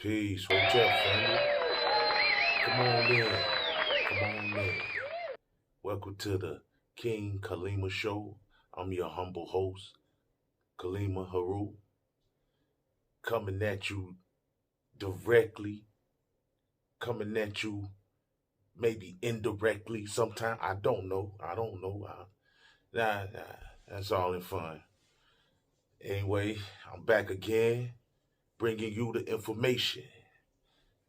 Peace, hotel family. Come on in. Come on in. Welcome to the King Kaleema Show. I'm your humble host, Kaleema Heru, coming at you directly, coming at you maybe indirectly sometime. I don't know. Nah, that's all in fun. Anyway, I'm back again, bringing you the information.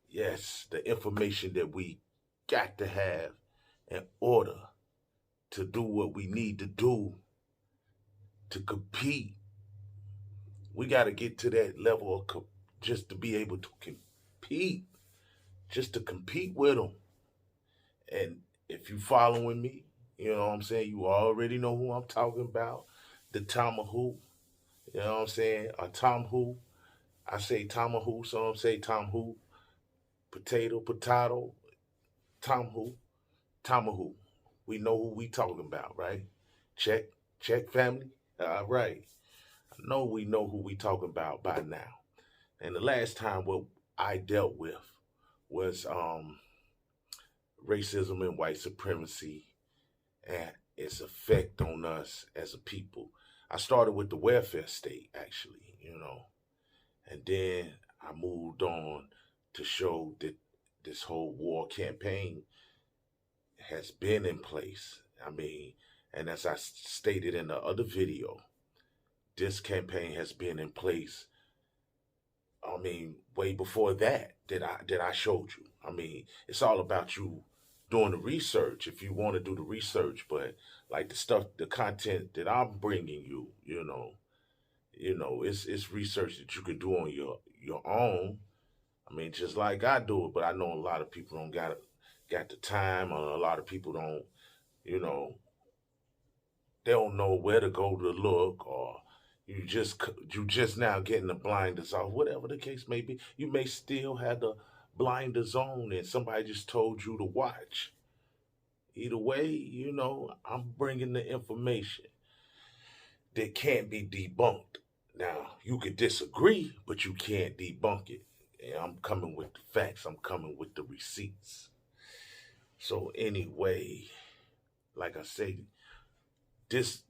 Yes, the information that we got to have in order to do what we need to do to compete. We got to get to that level of just to be able to compete, just to compete with them. And if you following me, you know what I'm saying, you already know who I'm talking about. The Tomahawk, you know what I'm saying, a Tom Who. I say Tomahawk, some say Tom Who. Potato, Tom Who, Tomahawk. We know who we talking about, right? Check, check, family. All right. I know we know who we talking about by now. And the last time what I dealt with was racism and white supremacy and its effect on us as a people. I started with the welfare state, actually, and then I moved on to show that this whole war campaign has been in place. I mean, and as I stated in the other video, this campaign has been in place. I mean, way before that I showed you. I mean, it's all about you doing the research if you want to do the research. But like the stuff, the content that I'm bringing you, it's research that you can do on your own. I mean, just like I do it, but I know a lot of people don't got the time, or a lot of people don't, you know, they don't know where to go to look, or you just now getting the blinders off, whatever the case may be. You may still have the blinders on, and somebody just told you to watch. Either way, I'm bringing the information that can't be debunked. Now, you could disagree, but you can't debunk it. And I'm coming with the facts. I'm coming with the receipts. So anyway, like I said, this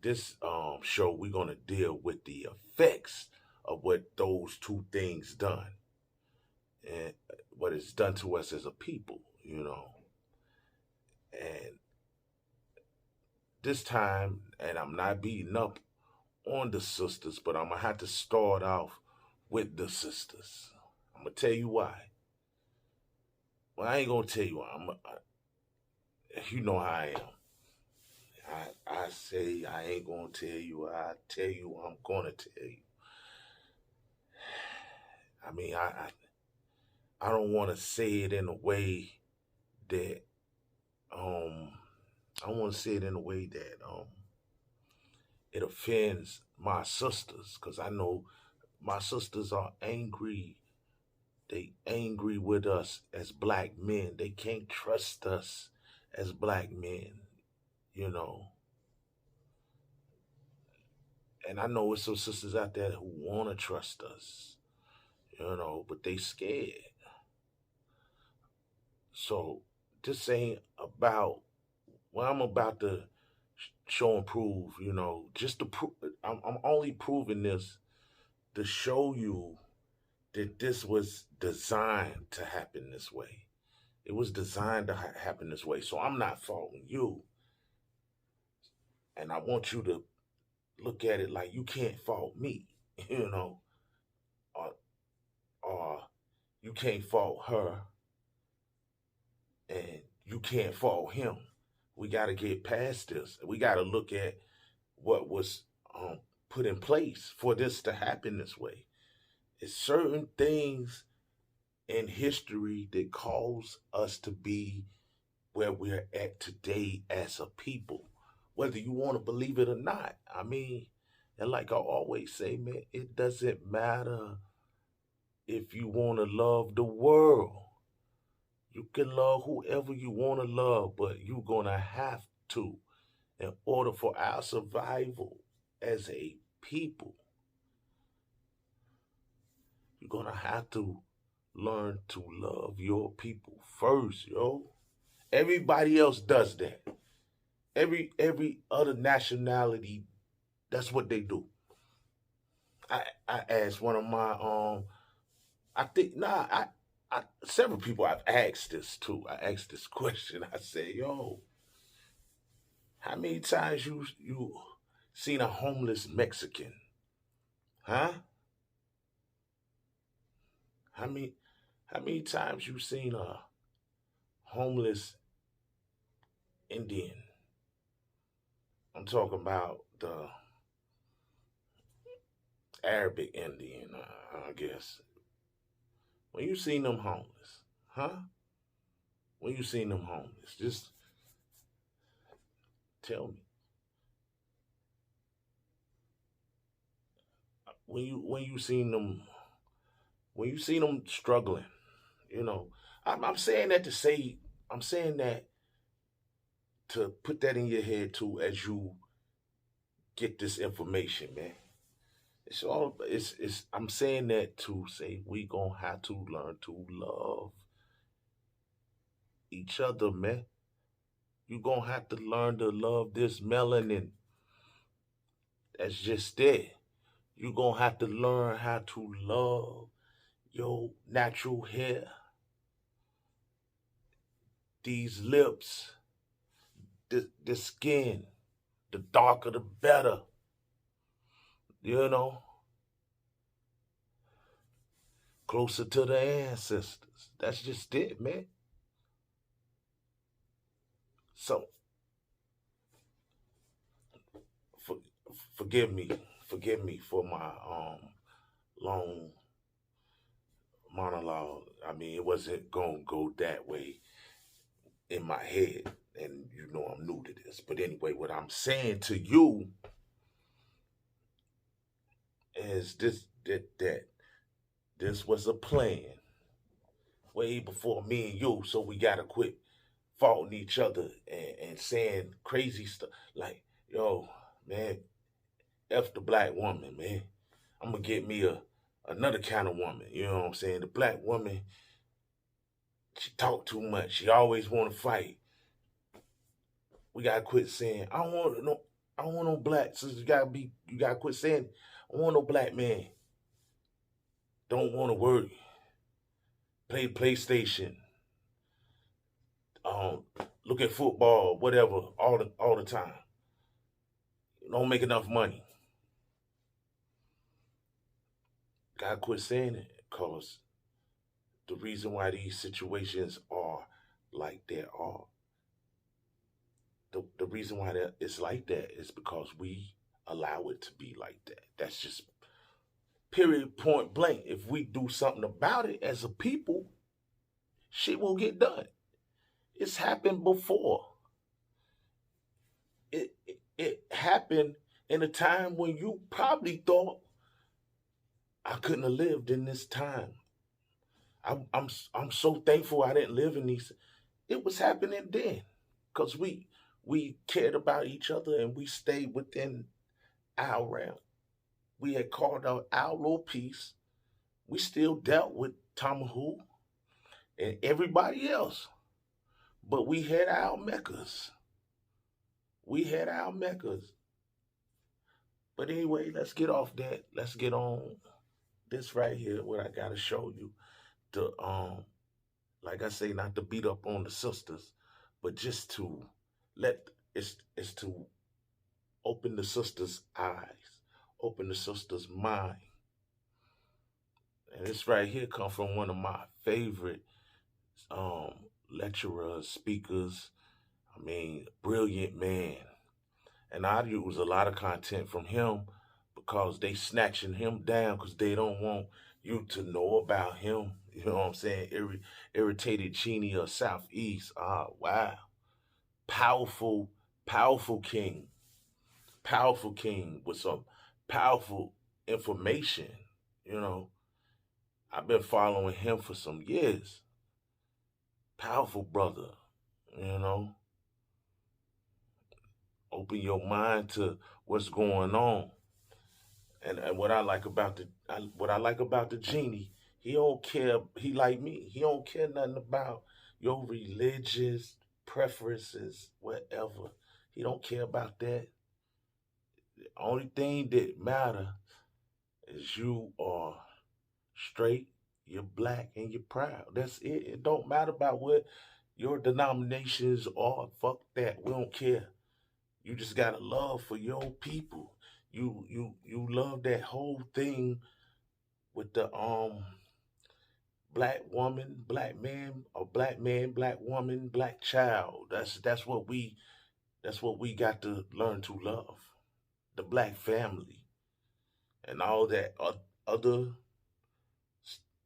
show we're gonna deal with the effects of what those two things done and what it's done to us as a people. And this time, and I'm not beating up on the sisters, but I'm gonna have to start off with the sisters. I'm gonna tell you why. Well, I ain't gonna tell you why. You know how I am. I say I ain't gonna tell you. I tell you I'm gonna tell you. I mean, I don't want to say it in a way that um I want to say it in a way that it offends my sisters, because I know my sisters are angry. They angry with us as black men. They can't trust us as black men, you know. And I know there's some sisters out there who want to trust us, but they scared. So this ain't about what I'm about to show and prove, just to prove. I'm only proving this to show you that this was designed to happen this way. It was designed to happen this way. So I'm not faulting you. And I want you to look at it like you can't fault me, or, or you can't fault her and you can't fault him. We got to get past this. We got to look at what was put in place for this to happen this way. It's certain things in history that cause us to be where we're at today as a people, whether you want to believe it or not. I mean, and like I always say, man, it doesn't matter if you want to love the world. You can love whoever you want to love, but you're going to have to, in order for our survival as a people, you're going to have to learn to love your people first, yo. Everybody else does that. Every other nationality, that's what they do. I asked one of my I think nah I several people I've asked this too. I asked this question. I said, yo, how many times you seen a homeless Mexican? Huh? How many how many times you seen a homeless Indian? I'm talking about the Arabic Indian, I guess. When you seen them homeless, huh? When you seen them homeless, just tell me. When you seen them when you seen them struggling, you know. I'm saying that to say I'm saying that to put that in your head too as you get this information, man. It's I'm saying that to say we gonna have to learn to love each other, man. You gonna have to learn to love this melanin that's just there. You gonna have to learn how to love your natural hair, these lips, the skin. The darker the better. You know, closer to the ancestors. That's just it, man. So for, forgive me, forgive me for my long monologue. I mean, it wasn't gonna go that way in my head, and you know I'm new to this. But anyway, what I'm saying to you is that this was a plan way before me and you. So we gotta quit faulting each other and saying crazy stuff like, yo, man, F the black woman, man. I'm gonna get me another kind of woman. You know what I'm saying? The black woman, she talk too much. She always wanna fight. We gotta quit saying, I don't want no black. So you gotta quit saying, I don't want no black man. Don't wanna work. Play PlayStation. Um, look at football, whatever, all the time. Don't make enough money. Gotta quit saying it, cause the reason why these situations are like they are, the reason why it's like that is because we allow it to be like that. That's just period, point blank. If we do something about it as a people, shit will get done. It's happened before. It happened in a time when you probably thought I couldn't have lived in this time. I'm so thankful I didn't live in these. It was happening then, cause we cared about each other and we stayed within our realm. We had carved out our little piece. We still dealt with Tamahu and everybody else, but we had our meccas. We had our meccas. But anyway, let's get off that. Let's get on this right here. What I gotta show you. The like I say, not to beat up on the sisters, but just to let it's to open the sisters' eyes, open the sisters' mind. And this right here come from one of my favorite um lecturers, speakers. I mean, brilliant man. And I use a lot of content from him because they snatching him down because they don't want you to know about him. You know what I'm saying? Irritated genie of Southeast. Ah, wow. Powerful, powerful king. Powerful king with some powerful information. You know, I've been following him for some years. Powerful brother. You know, open your mind to what's going on. And what I like about the genie, He don't care. He like me. He don't care nothing about your religious preferences, whatever. He don't care about that. The only thing that matter is you are straight, you're black, and you're proud. That's it. It don't matter about what your denominations are. Fuck that. We don't care. You just got a love for your people. You love that whole thing with the black woman, black man, or black man, black woman, black child. That's what we got to learn to love. The black family and all that other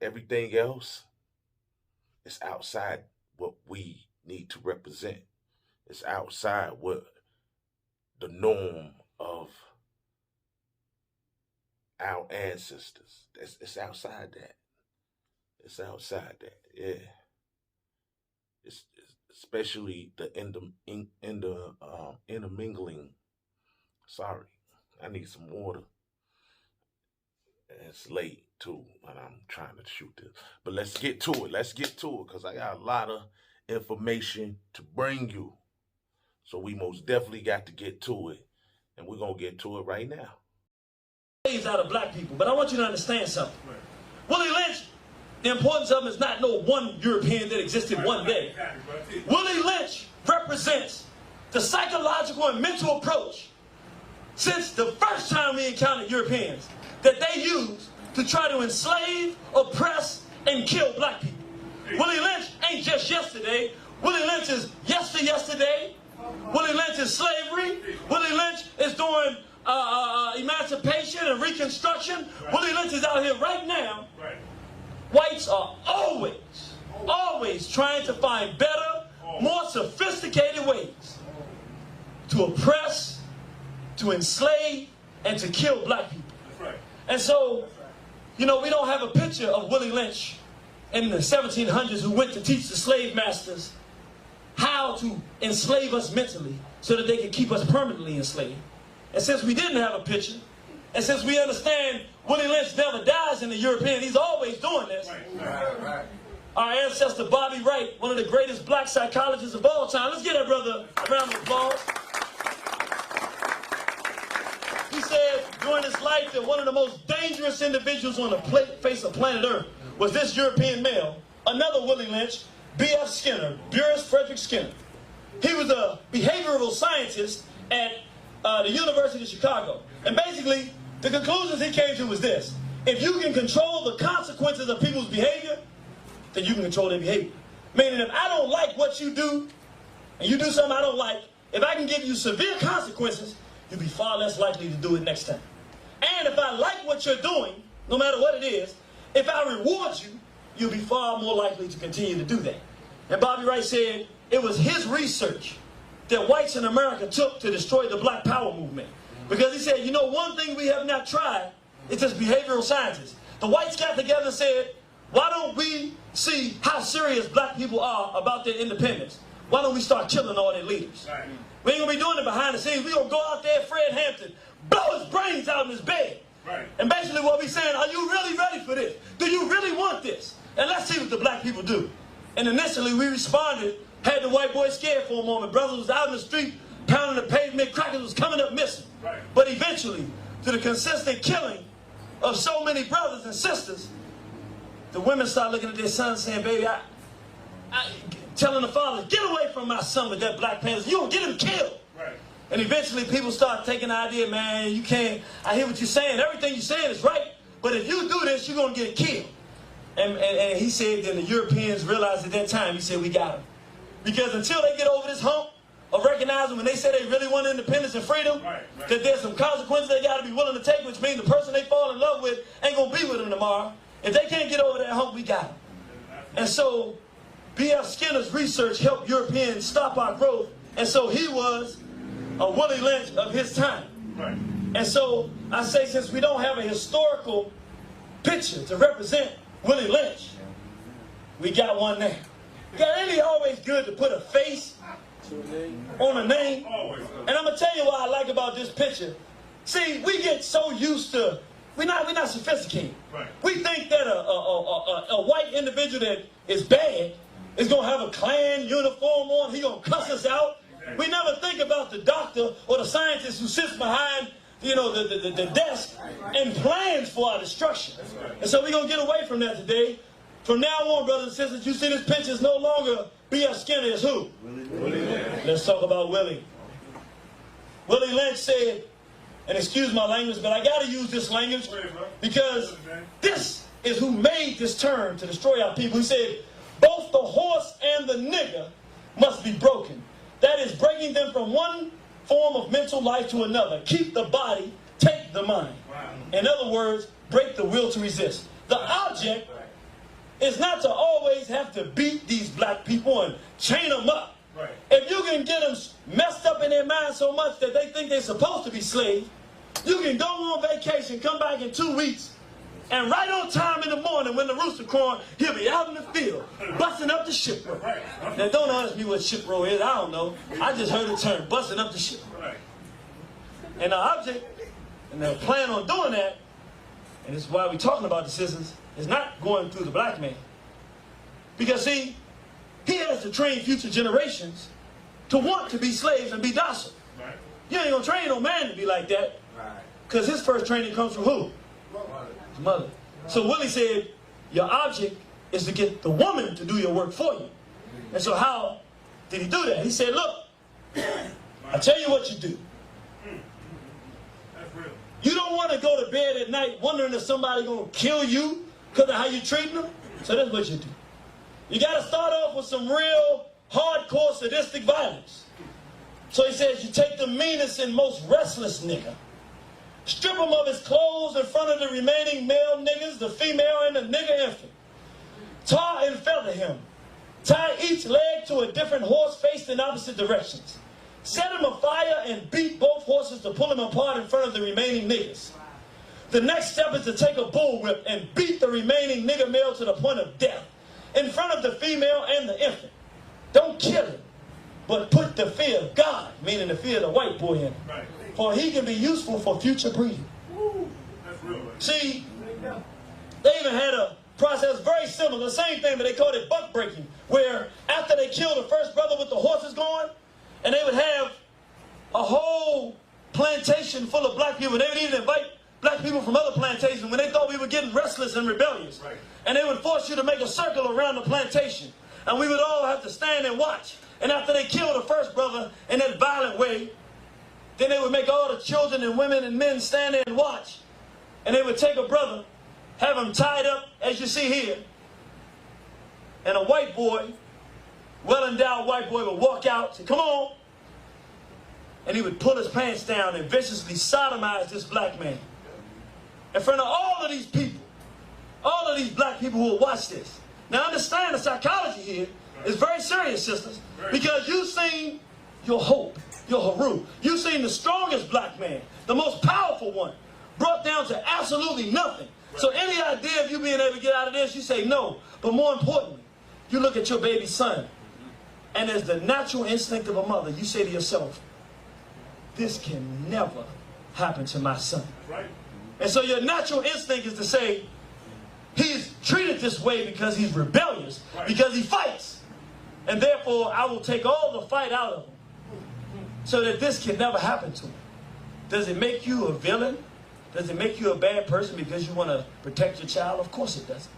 everything else is outside what we need to represent. It's outside what the norm of our ancestors. It's outside that. It's outside that. Yeah. It's especially the intermingling. Sorry, I need some water. It's late too, and I'm trying to shoot this. But let's get to it. Let's get to it, because I got a lot of information to bring you. So we most definitely got to get to it, and we're going to get to it right now. Out of black people, but I want you to understand something. Willie Lynch, the importance of him is not no one European that existed one day. Willie Lynch represents the psychological and mental approach since the first time we encountered Europeans that they used to try to enslave, oppress, and kill black people. Willie Lynch ain't just yesterday. Willie Lynch is yesterday. Willie Lynch is slavery. Willie Lynch is doing emancipation and reconstruction. Willie Lynch is out here right now. Whites are always trying to find better, more sophisticated ways to oppress, to enslave, and to kill black people. And so, you know, we don't have a picture of Willie Lynch in the 1700s who went to teach the slave masters how to enslave us mentally so that they could keep us permanently enslaved. And since we didn't have a picture, and since we understand Willie Lynch never dies in the European, he's always doing this. Our ancestor Bobby Wright, one of the greatest black psychologists of all time. Let's give that brother a round of applause. He said during his life that one of the most dangerous individuals on the face of planet Earth was this European male, another Willie Lynch, B.F. Skinner, Burris Frederick Skinner. He was a behavioral scientist at the University of Chicago. And basically, the conclusions he came to was this: if you can control the consequences of people's behavior, then you can control their behavior. Meaning, if I don't like what you do, and you do something I don't like, if I can give you severe consequences, you'll be far less likely to do it next time. And if I like what you're doing, no matter what it is, if I reward you, you'll be far more likely to continue to do that. And Bobby Wright said it was his research that whites in America took to destroy the black power movement. Because he said, you know, one thing we have not tried is just behavioral sciences. The whites got together and said, why don't we see how serious black people are about their independence? Why don't we start killing all their leaders? Right. We ain't gonna be doing it behind the scenes. We gonna go out there, Fred Hampton, blow his brains out in his bed. Right. And basically what we saying, are you really ready for this? Do you really want this? And let's see what the black people do. And initially we responded, had the white boy scared for a moment. Brothers was out in the street, pounding the pavement, crackers was coming up missing. Right. But eventually, to the consistent killing of so many brothers and sisters, the women start looking at their sons saying, baby, telling the fathers, get away from my son with that Black Panther. You don't get him killed. Right. And eventually people start taking the idea, man, you can't, I hear what you're saying. Everything you're saying is right. But if you do this, you're going to get killed. And he said that the Europeans realized at that time, he said, we got him. Because until they get over this hump of recognizing when they say they really want independence and freedom, that there's some consequences they got to be willing to take, which means the person they fall in love with ain't going to be with them tomorrow. If they can't get over that hump, we got them. And so B.F. Skinner's research helped Europeans stop our growth, and so he was a Willie Lynch of his time. Right. And so I say, since we don't have a historical picture to represent Willie Lynch, we got one now. Yeah, ain't it always good to put a face on a name? And I'm going to tell you what I like about this picture. See, we get so used to we're not sophisticated. Right. We think that a white individual that is bad is going to have a Klan uniform on. He's going to cuss us out. We never think about the doctor or the scientist who sits behind, you know, the desk and plans for our destruction. And so we're going to get away from that today. From now on, brothers and sisters, you see this picture is no longer B.F. Skinner. It's who? Willie Lynch. Let's talk about Willie. Willie Lynch said, and excuse my language, but I got to use this language because this is who made this term to destroy our people. He said, both the horse and the nigger must be broken. That is, breaking them from one form of mental life to another. Keep the body, take the mind. In other words, break the will to resist. The object is not to always have to beat these black people and chain them up. Right. If you can get them messed up in their mind so much that they think they're supposed to be slaves, you can go on vacation, come back in 2 weeks, and right on time in the morning when the rooster crowing, he'll be out in the field, busting up the ship row. Right. Now don't ask me what ship row is, I don't know. I just heard the term, busting up the ship row. Right. And the object, and they plan on doing that, and this is why we're talking about the sisters, is not going through the black man. Because see, he has to train future generations to want to be slaves and be docile. Right. You ain't gonna train no man to be like that. Because his first training comes from who? His mother. So Willie said, your object is to get the woman to do your work for you. And so how did he do that? He said, look, I tell you what you do. You don't want to go to bed at night wondering if somebody's going to kill you because of how you treat them. So that's what you do. You got to start off with some real hardcore sadistic violence. So he says you take the meanest and most restless nigga, strip him of his clothes in front of the remaining male niggas, the female and the nigger infant. Tar and feather him. Tie each leg to a different horse faced in opposite directions. Set him afire and beat both horses to pull him apart in front of the remaining niggas. The next step is to take a bullwhip and beat the remaining nigger male to the point of death in front of the female and the infant. Don't kill him, but put the fear of God, meaning the fear of the white boy in him. Right. For he can be useful for future breeding. That's real, right? See, they even had a process very similar, the same thing, but they called it buck breaking, where after they killed the first brother with the horses going, and they would have a whole plantation full of black people. They would even invite black people from other plantations when they thought we were getting restless and rebellious. Right. And they would force you to make a circle around the plantation. And we would all have to stand and watch. And after they killed the first brother in that violent way, then they would make all the children and women and men stand there and watch. And they would take a brother, have him tied up, as you see here. And a white boy, well-endowed white boy, would walk out, say, come on. And he would pull his pants down and viciously sodomize this black man in front of all of these people, all of these black people who will watch this. Now understand, the psychology here is very serious, sisters, because you've seen your hope, your Heru. You've seen the strongest black man, the most powerful one, brought down to absolutely nothing. So any idea of you being able to get out of this, you say no. But more importantly, you look at your baby son, and as the natural instinct of a mother, you say to yourself, this can never happen to my son. Right. And so your natural instinct is to say, he's treated this way because he's rebellious, right, because he fights. And therefore, I will take all the fight out of him so that this can never happen to him. Does it make you a villain? Does it make you a bad person because you want to protect your child? Of course it doesn't.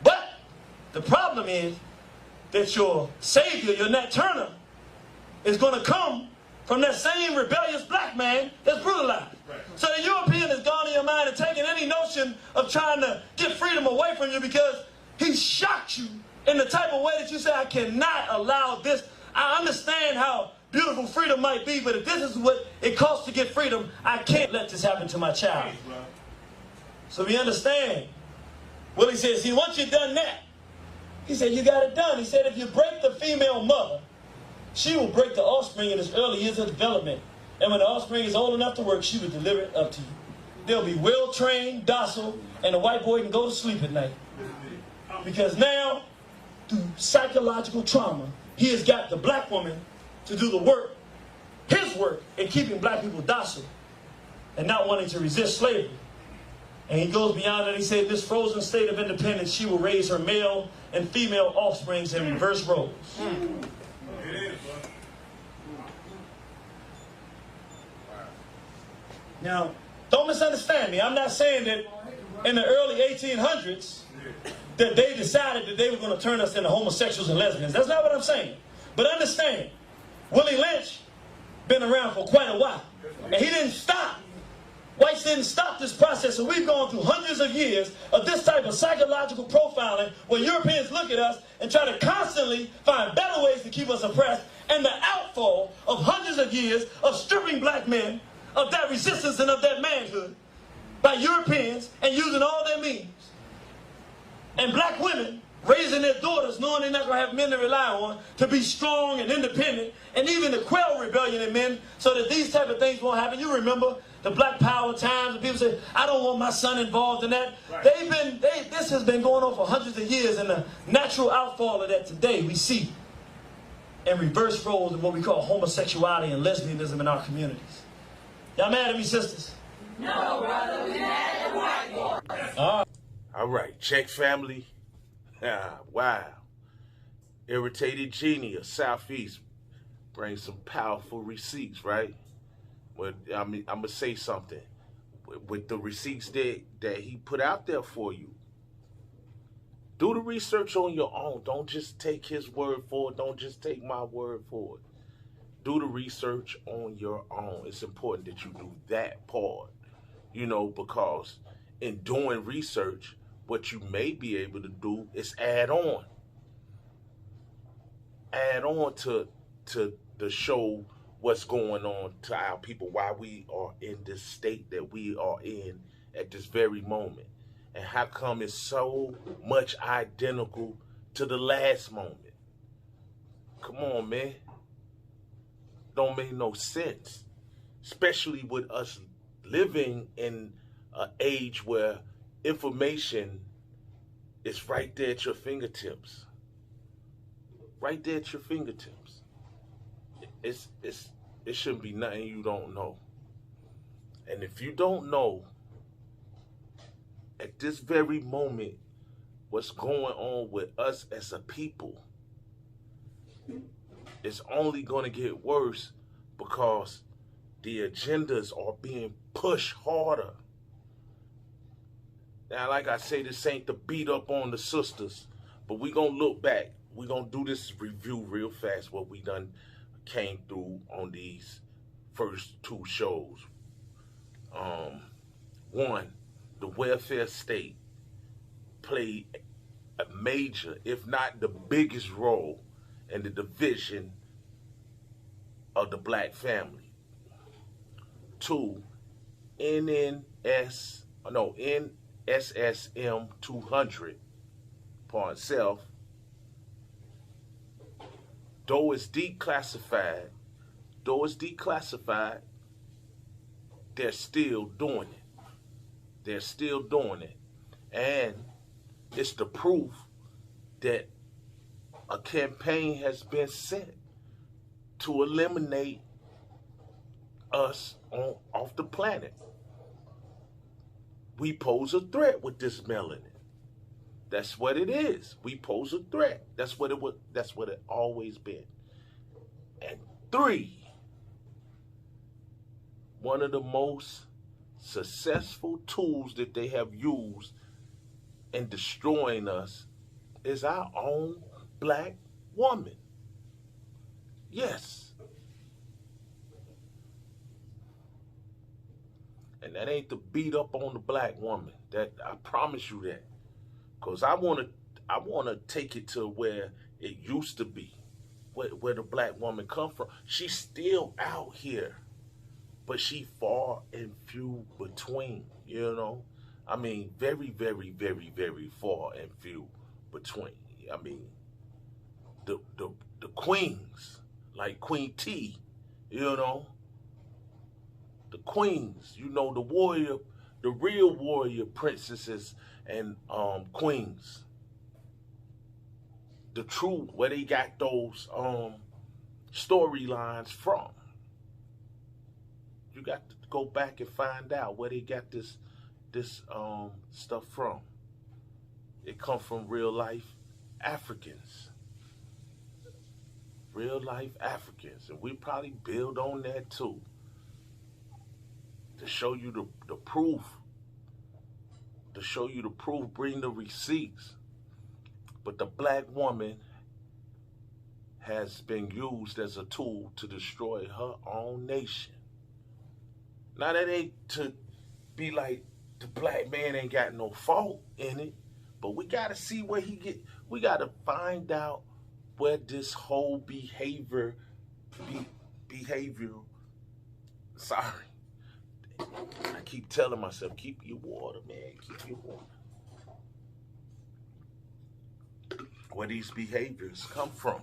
But the problem is that your savior, your Nat Turner, is going to come from that same rebellious black man that's brutalized. Right. So the European has gone in your mind and taken any notion of trying to get freedom away from you because he shocked you in the type of way that you say, I cannot allow this. I understand how beautiful freedom might be, but if this is what it costs to get freedom, I can't let this happen to my child. So we understand. Willie says, see, once you've done that, he said, you got it done. He said, if you break the female mother, she will break the offspring in its early years of development. And when the offspring is old enough to work, she will deliver it up to you. They'll be well-trained, docile, and the white boy can go to sleep at night. Because now, through psychological trauma, he has got the black woman to do the work, his work, in keeping black people docile and not wanting to resist slavery. And he goes beyond that. He said, this frozen state of independence, she will raise her male and female offsprings in reverse roles. Now, don't misunderstand me. I'm not saying that in the early 1800s that they decided that they were going to turn us into homosexuals and lesbians. That's not what I'm saying. But understand, Willie Lynch been around for quite a while. And he didn't stop. Whites didn't stop this process. So we've gone through hundreds of years of this type of psychological profiling where Europeans look at us and try to constantly find better ways to keep us oppressed. And the outfall of hundreds of years of stripping black men of that resistance and of that manhood by Europeans and using all their means. And black women raising their daughters knowing they're not going to have men to rely on to be strong and independent, and even to quell rebellion in men so that these type of things won't happen. You remember the Black Power times when people say, I don't want my son involved in that. Right. This has been going on for hundreds of years, and the natural outfall of that today we see in reverse roles of what we call homosexuality and lesbianism in our communities. Y'all mad at me, sisters? No, brother, we mad at white boys. All right, check family. Wow. Irritated Genie of Southeast brings some powerful receipts, right? Well, I mean, I'm going to say something. With the receipts that he put out there for you, do the research on your own. Don't just take his word for it. Don't just take my word for it. Do the research on your own. It's important that you do that part, you know, because in doing research, what you may be able to do is add on to the show what's going on to our people, why we are in this state that we are in at this very moment, and how come it's so much identical to the last moment. Come on, man. Don't make no sense, especially with us living in an age where information is right there at your fingertips. Right there at your fingertips. It shouldn't be nothing you don't know. And if you don't know at this very moment what's going on with us as a people, it's only going to get worse because the agendas are being pushed harder. Now, like I say, this ain't to beat up on the sisters, but we going to look back. we going to do this review real fast, what we done came through on these first two shows. One, the welfare state played a major, if not the biggest role in the division of the black family. Two, NSSM 200, part self, though it's declassified, they're still doing it. They're still doing it. And it's the proof that a campaign has been set to eliminate us off the planet. We pose a threat with this melanin. That's what it is. We pose a threat. That's what it always been. And three, one of the most successful tools that they have used in destroying us is our own black woman. Yes. And that ain't to beat up on the black woman. That I promise you that. Because I wanna take it to where it used to be. Where the black woman come from. She's still out here. But she far and few between, you know? I mean, very, very, very, very far and few between. I mean, the queens, like Queen T, you know? The queens, you know, the warrior, the real warrior princesses and queens. The true, where they got those storylines from. You got to go back and find out where they got this this stuff from. It comes from real life Africans. Real life Africans. And we probably build on that too. To show you the proof. To show you the proof, bring the receipts. But the black woman has been used as a tool to destroy her own nation. Now that ain't to be like the black man ain't got no fault in it, but we gotta see where we gotta find out where this whole behavior, sorry. I keep telling myself, keep your water, man, keep your water. Where these behaviors come from.